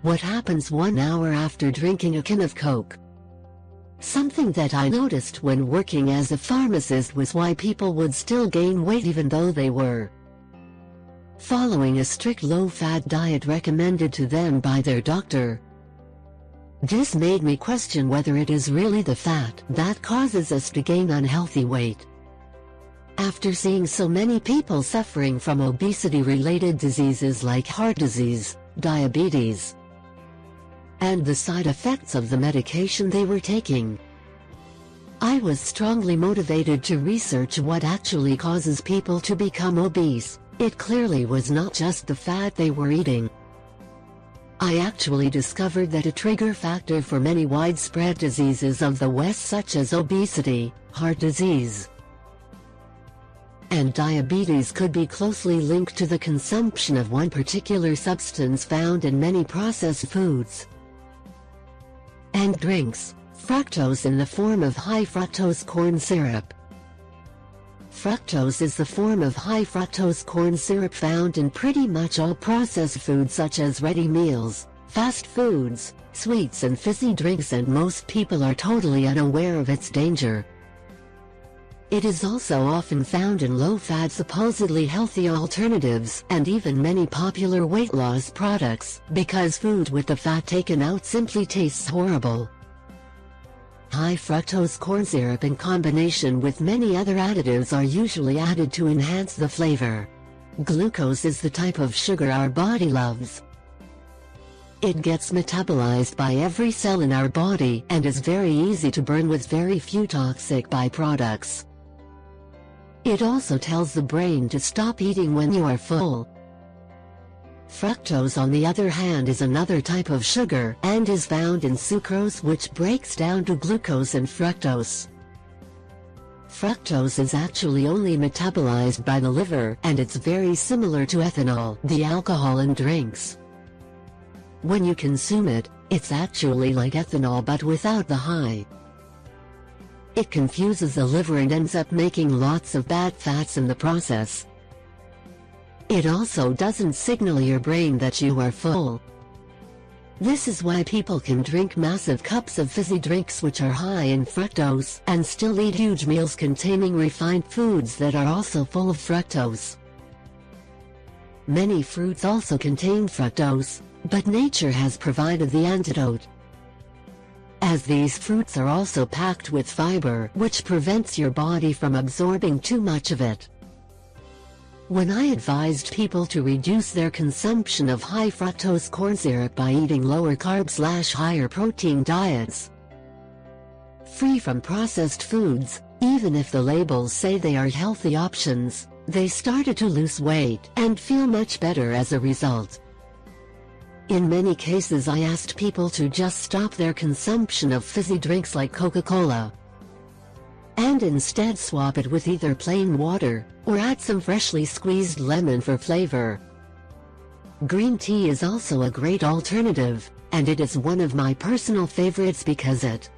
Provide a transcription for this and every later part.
What happens 1 hour after drinking a can of Coke? Something that I noticed when working as a pharmacist was why people would still gain weight even though they were following a strict low-fat diet recommended to them by their doctor. This made me question whether it is really the fat that causes us to gain unhealthy weight. After seeing so many people suffering from obesity-related diseases like heart disease, diabetes, and the side effects of the medication they were taking, I was strongly motivated to research what actually causes people to become obese. It clearly was not just the fat they were eating. I actually discovered that a trigger factor for many widespread diseases of the West such as obesity, heart disease, and diabetes could be closely linked to the consumption of one particular substance found in many processed foods and drinks, fructose in the form of high fructose corn syrup. Fructose is the form of high fructose corn syrup found in pretty much all processed foods such as ready meals, fast foods, sweets and fizzy drinks, and most people are totally unaware of its danger. It is also often found in low-fat supposedly healthy alternatives and even many popular weight loss products, because food with the fat taken out simply tastes horrible. High fructose corn syrup in combination with many other additives are usually added to enhance the flavor. Glucose is the type of sugar our body loves. It gets metabolized by every cell in our body and is very easy to burn with very few toxic byproducts. It also tells the brain to stop eating when you are full. Fructose, on the other hand, is another type of sugar and is found in sucrose, which breaks down to glucose and fructose. Fructose is actually only metabolized by the liver, and it's very similar to ethanol, the alcohol in drinks. When you consume it, it's actually like ethanol but without the high. It confuses the liver and ends up making lots of bad fats in the process. It also doesn't signal your brain that you are full. This is why people can drink massive cups of fizzy drinks which are high in fructose and still eat huge meals containing refined foods that are also full of fructose. Many fruits also contain fructose, but nature has provided the antidote, as these fruits are also packed with fiber, which prevents your body from absorbing too much of it. When I advised people to reduce their consumption of high fructose corn syrup by eating lower carb/higher protein diets, free from processed foods, even if the labels say they are healthy options, they started to lose weight and feel much better as a result. In many cases I asked people to just stop their consumption of fizzy drinks like Coca-Cola and instead swap it with either plain water, or add some freshly squeezed lemon for flavor. Green tea is also a great alternative, and it is one of my personal favorites because it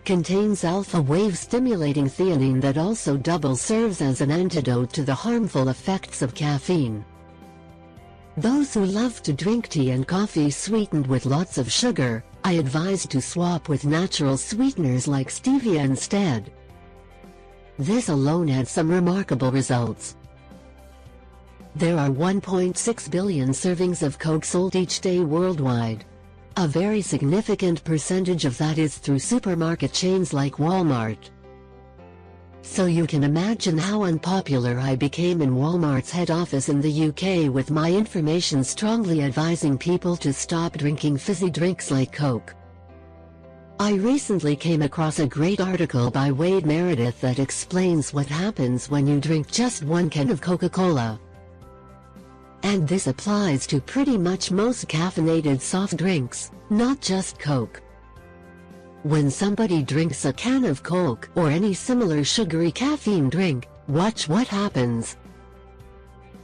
contains alpha-wave stimulating theanine that also double serves as an antidote to the harmful effects of caffeine. Those who love to drink tea and coffee sweetened with lots of sugar, I advise to swap with natural sweeteners like stevia instead. This alone had some remarkable results. There are 1.6 billion servings of Coke sold each day worldwide. A very significant percentage of that is through supermarket chains like Walmart. So you can imagine how unpopular I became in Walmart's head office in the UK with my information strongly advising people to stop drinking fizzy drinks like Coke. I recently came across a great article by Wade Meredith that explains what happens when you drink just one can of Coca-Cola. And this applies to pretty much most caffeinated soft drinks, not just Coke. When somebody drinks a can of Coke or any similar sugary caffeine drink, watch what happens.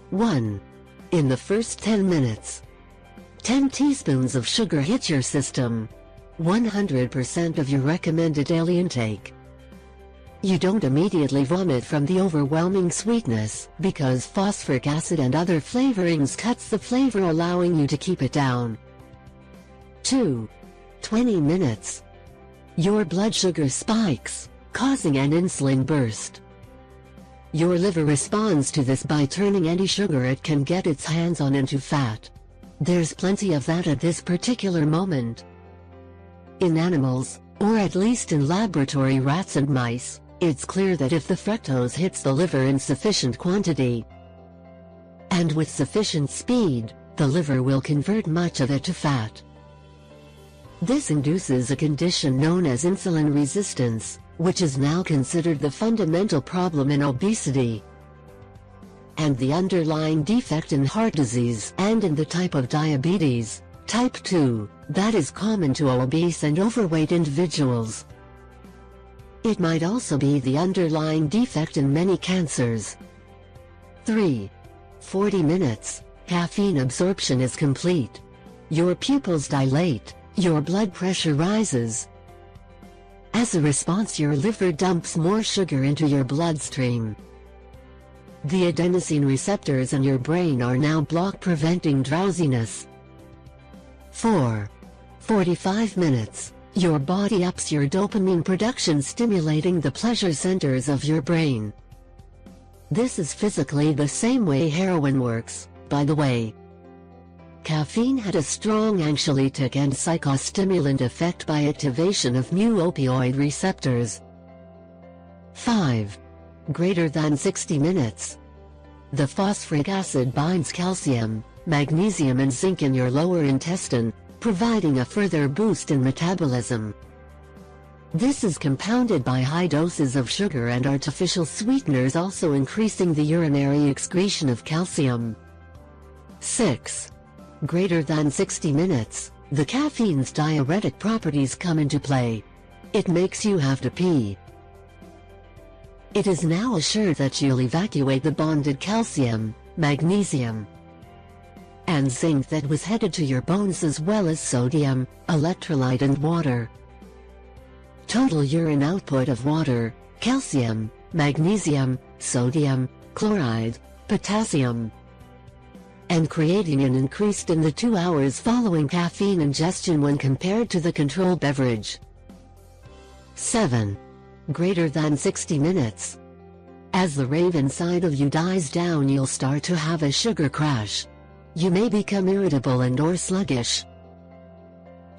1. In the first 10 minutes, 10 teaspoons of sugar hit your system. 100% of your recommended daily intake. You don't immediately vomit from the overwhelming sweetness, because phosphoric acid and other flavorings cuts the flavor, allowing you to keep it down. 2. 20 minutes. Your blood sugar spikes, causing an insulin burst. Your liver responds to this by turning any sugar it can get its hands on into fat. There's plenty of that at this particular moment. In animals, or at least in laboratory rats and mice, it's clear that if the fructose hits the liver in sufficient quantity, and with sufficient speed, the liver will convert much of it to fat. This induces a condition known as insulin resistance, which is now considered the fundamental problem in obesity and the underlying defect in heart disease and in the type of diabetes, type 2, that is common to obese and overweight individuals. It might also be the underlying defect in many cancers. 3. 40 minutes. Caffeine absorption is complete. Your pupils dilate, your blood pressure rises. As a response, your liver dumps more sugar into your bloodstream. The adenosine receptors in your brain are now blocked, preventing drowsiness. 4. 45 minutes. Your body ups your dopamine production, stimulating the pleasure centers of your brain. This is physically the same way heroin works, by the way. Caffeine had a strong anxiolytic and psychostimulant effect by activation of mu-opioid receptors. 5. Greater than 60 minutes. The phosphoric acid binds calcium, magnesium and zinc in your lower intestine, providing a further boost in metabolism. This is compounded by high doses of sugar and artificial sweeteners, also increasing the urinary excretion of calcium. 6. Greater than 60 minutes. The caffeine's diuretic properties come into play. It makes you have to pee. It is now assured that you'll evacuate the bonded calcium, magnesium, and zinc that was headed to your bones, as well as sodium, electrolyte and water. Total urine output of water, calcium, magnesium, sodium, chloride, potassium, and creatinine increased in the 2 hours following caffeine ingestion when compared to the control beverage. 7. Greater than 60 minutes. As the rave inside of you dies down, you'll start to have a sugar crash. You may become irritable and/or sluggish.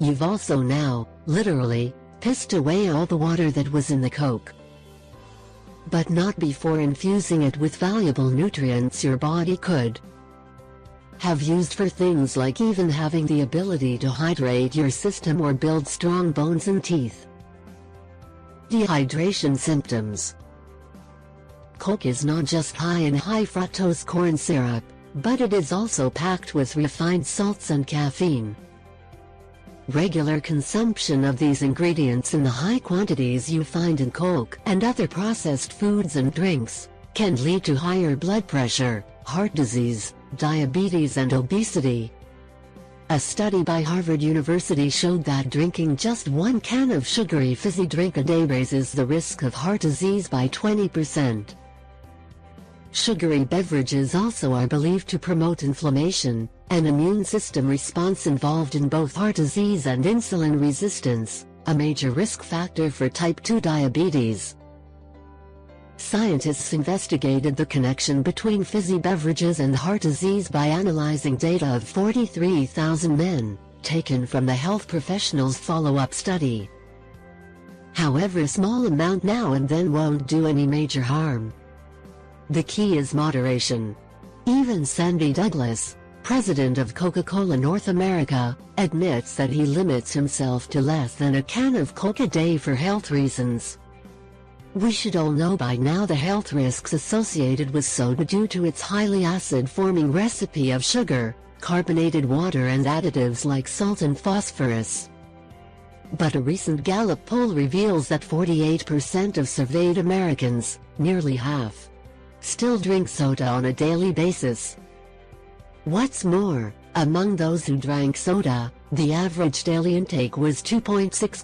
You've also now, literally, pissed away all the water that was in the Coke. But not before infusing it with valuable nutrients your body could have used for things like even having the ability to hydrate your system or build strong bones and teeth. Dehydration symptoms. Coke is not just high in high fructose corn syrup, but it is also packed with refined salts and caffeine. Regular consumption of these ingredients in the high quantities you find in Coke and other processed foods and drinks can lead to higher blood pressure, heart disease, diabetes and obesity. A study by Harvard University showed that drinking just 1 can of sugary fizzy drink a day raises the risk of heart disease by 20%. Sugary beverages also are believed to promote inflammation, an immune system response involved in both heart disease and insulin resistance, a major risk factor for type 2 diabetes. Scientists investigated the connection between fizzy beverages and heart disease by analyzing data of 43,000 men, taken from the health professionals' follow-up study. However, a small amount now and then won't do any major harm. The key is moderation. Even Sandy Douglas, president of Coca-Cola North America, admits that he limits himself to less than a can of Coke a day for health reasons. We should all know by now the health risks associated with soda due to its highly acid-forming recipe of sugar, carbonated water and additives like salt and phosphorus. But a recent Gallup poll reveals that 48% of surveyed Americans, nearly half, still drink soda on a daily basis. What's more, among those who drank soda, the average daily intake was 2.6